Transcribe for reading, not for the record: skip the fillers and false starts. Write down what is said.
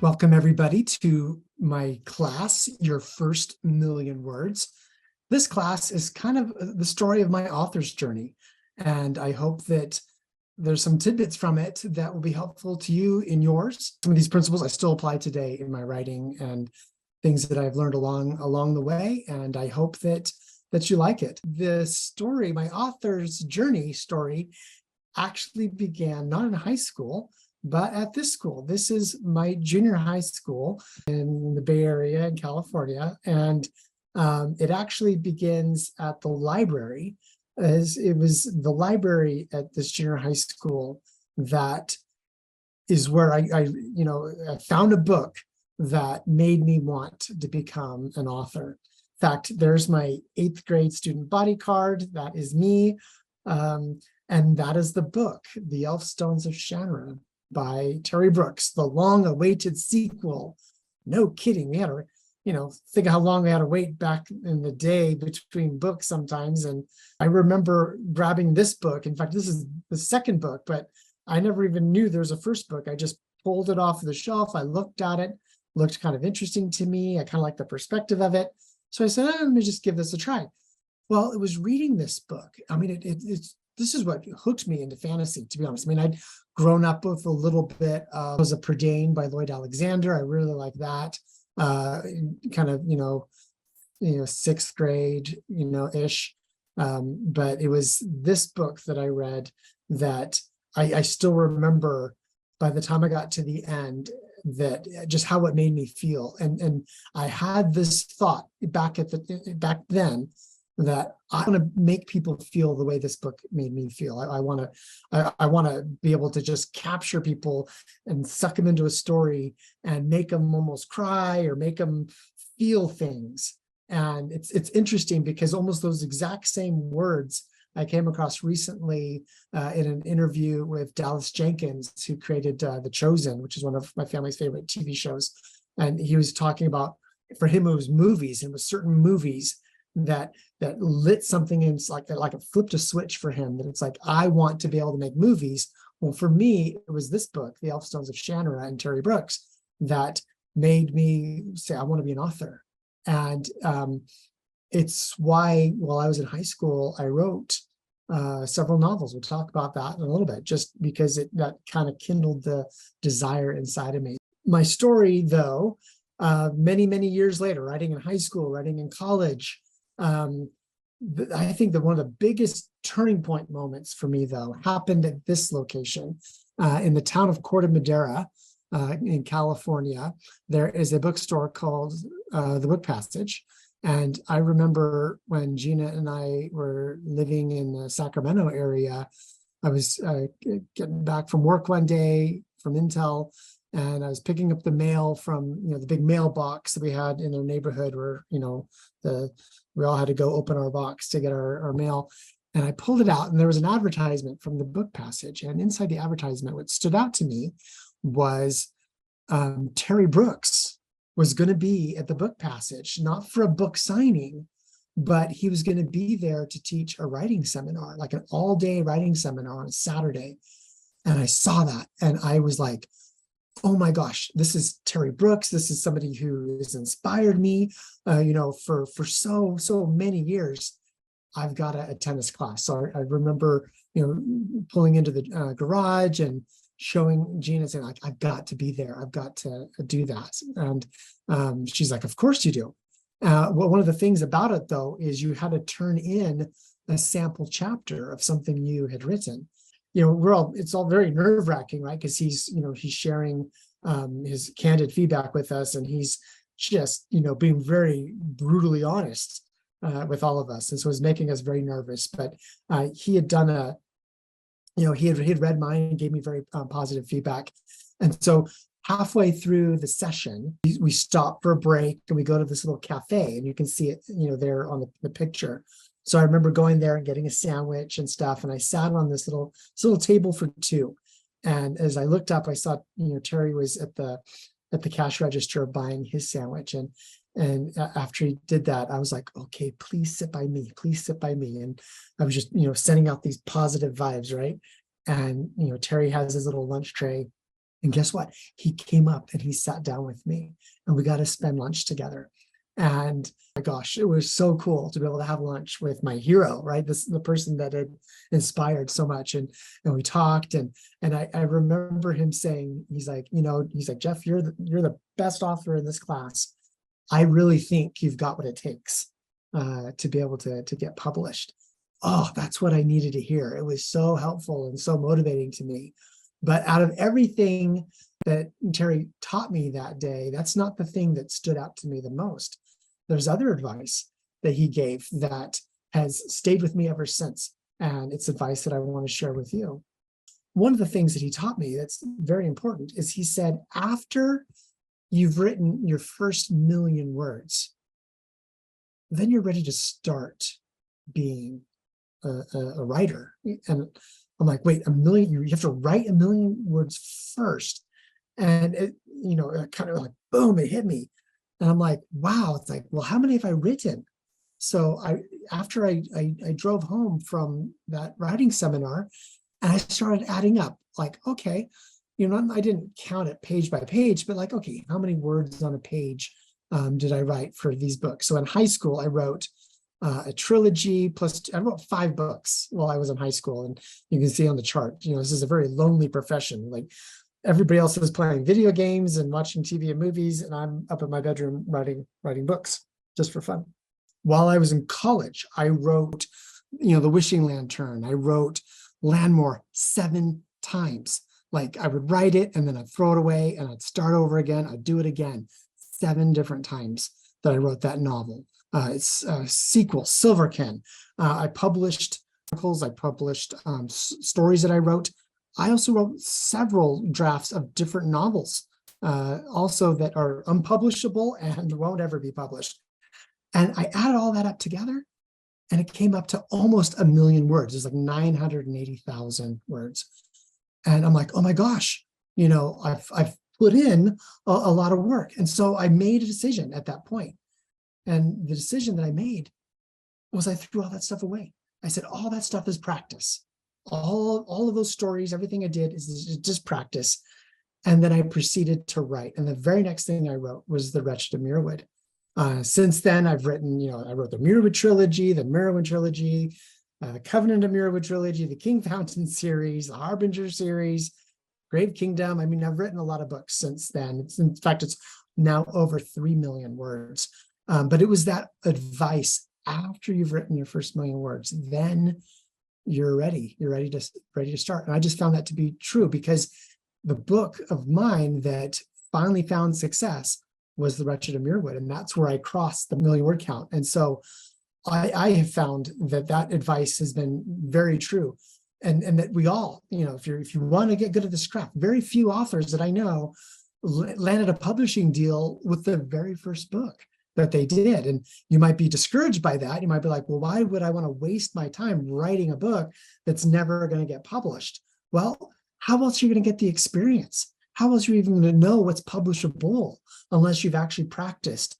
Welcome everybody to my class, Your First Million Words. This class is kind of the story of my author's journey, and I hope that there's some tidbits from it that will be helpful to you in yours. Some of these principles I still apply today in my writing and things that I've learned along the way, and I hope that you like it. The story, my author's journey story, actually began not in high school, but at this school. This is my junior high school in the Bay Area in California. And it actually begins at the library, as it was the library at this junior high school that is where I found a book that made me want to become an author. In fact, there's my 8th grade student body card. That is me. And that is the book, The Elfstones of Shannara, by Terry Brooks, the long-awaited sequel. No kidding. We had to, think of how long we had to wait back in the day between books sometimes. And I remember grabbing this book. In fact, this is the second book, but I never even knew there was a first book. I just pulled it off the shelf. I looked at it, looked kind of interesting to me. I kind of liked the perspective of it. So I said, let me just give this a try. Well, it was reading this book. I mean, this is what hooked me into fantasy, to be honest. I mean, I'd grown up with a little bit of Was a Prydain by Lloyd Alexander. I really like that. Kind of, 6th grade, ish. But it was this book that I read that I still remember by the time I got to the end, that just how it made me feel. And I had this thought back then, that I want to make people feel the way this book made me feel. I want to be able to just capture people and suck them into a story and make them almost cry or make them feel things. And it's interesting because almost those exact same words I came across recently in an interview with Dallas Jenkins, who created The Chosen, which is one of my family's favorite TV shows. And he was talking about, for him, it was movies. It was certain movies that lit something in, like it flipped a switch for him, that it's like, I want to be able to make movies. Well, for me, it was this book, The Elfstones of Shannara and Terry Brooks, that made me say, I want to be an author. And it's why, while I was in high school, I wrote several novels. We'll talk about that in a little bit, just because that kind of kindled the desire inside of me. My story, though, many, many years later, writing in high school, writing in college, I think that one of the biggest turning point moments for me, though, happened at this location in the town of Corte Madera in California. There is a bookstore called The Book Passage. And I remember when Gina and I were living in the Sacramento area, I was getting back from work one day from Intel, and I was picking up the mail from, the big mailbox that we had in our neighborhood where, we all had to go open our box to get our mail. And I pulled it out, and there was an advertisement from The Book Passage. And inside the advertisement, what stood out to me was Terry Brooks was going to be at The Book Passage, not for a book signing, but he was going to be there to teach a writing seminar, like an all-day writing seminar on a Saturday. And I saw that, and I was like, oh my gosh, this is Terry Brooks. This is somebody who has inspired me, for so many years. I've got to attend this class. So I remember, pulling into the garage and showing Gina, saying, like, I've got to be there. I've got to do that. And she's like, of course you do. Well, one of the things about it, though, is you had to turn in a sample chapter of something you had written. It's all very nerve-wracking, right? Because he's sharing his candid feedback with us, and he's just, being very brutally honest with all of us. And so it was making us very nervous. But he had done he had read mine and gave me very positive feedback. And so halfway through the session, we stop for a break and we go to this little cafe, and you can see it, there on the picture. So I remember going there and getting a sandwich and stuff, and I sat on this little table for two. And as I looked up, I saw, Terry was at the cash register buying his sandwich. And after he did that, I was like, okay, please sit by me. Please sit by me. And I was just, sending out these positive vibes, right? And, Terry has his little lunch tray, And guess what? He came up and he sat down with me and we got to spend lunch together. And my gosh, it was so cool to be able to have lunch with my hero, right? This the person that had inspired so much. And we talked and I remember him saying, he's like, Jeff, you're the best author in this class. I really think you've got what it takes to be able to get published. Oh, that's what I needed to hear. It was so helpful and so motivating to me. But out of everything that Terry taught me that day, that's not the thing that stood out to me the most. There's other advice that he gave that has stayed with me ever since. And it's advice that I want to share with you. One of the things that he taught me that's very important is he said, after you've written your first 1,000,000 words, then you're ready to start being a writer. And I'm like, wait, 1,000,000, you have to write 1,000,000 words first. And it kind of like, boom, it hit me. And I'm like, wow, it's like, well, how many have I written? So after I drove home from that writing seminar, and I started adding up, like, okay, I didn't count it page by page, but like, okay, how many words on a page did I write for these books? So in high school, I wrote a trilogy plus, I wrote 5 books while I was in high school. And you can see on the chart, this is a very lonely profession. Like, everybody else is playing video games and watching TV and movies, and I'm up in my bedroom writing books just for fun. While I was in college, I wrote, The Wishing Lantern. I wrote Landmore 7 times. Like, I would write it and then I'd throw it away and I'd start over again. I'd do it again 7 different times that I wrote that novel. It's a sequel, Silverkin. I published articles. I published stories that I wrote. I also wrote several drafts of different novels, also that are unpublishable and won't ever be published. And I added all that up together, and it came up to almost 1,000,000 words. It's like 980,000 words. And I'm like, oh my gosh, I've put in a lot of work. And so I made a decision at that point. And the decision that I made was I threw all that stuff away. I said, all that stuff is practice. All of those stories, everything I did is just practice. And then I proceeded to write. And the very next thing I wrote was The Wretched of Mirrorwood. Since then, I've written, I wrote the Mirrorwood trilogy, the Merowyn trilogy, the Covenant of Mirrorwood trilogy, the King Fountain series, the Harbinger series, Grave Kingdom. I mean, I've written a lot of books since then. In fact, it's now over 3,000,000 words. But it was that advice, after you've written your first 1,000,000 words, then you're ready. You're ready to start. And I just found that to be true, because the book of mine that finally found success was The Wretched of Mirrorwood. And that's where I crossed the 1,000,000 word count. And so I have found that advice has been very true. And that we all, if you want to get good at this craft, very few authors that I know landed a publishing deal with the very first book that they did. And you might be discouraged by that. You might be like, well, why would I want to waste my time writing a book that's never going to get published? Well, how else are you going to get the experience? How else are you even going to know what's publishable unless you've actually practiced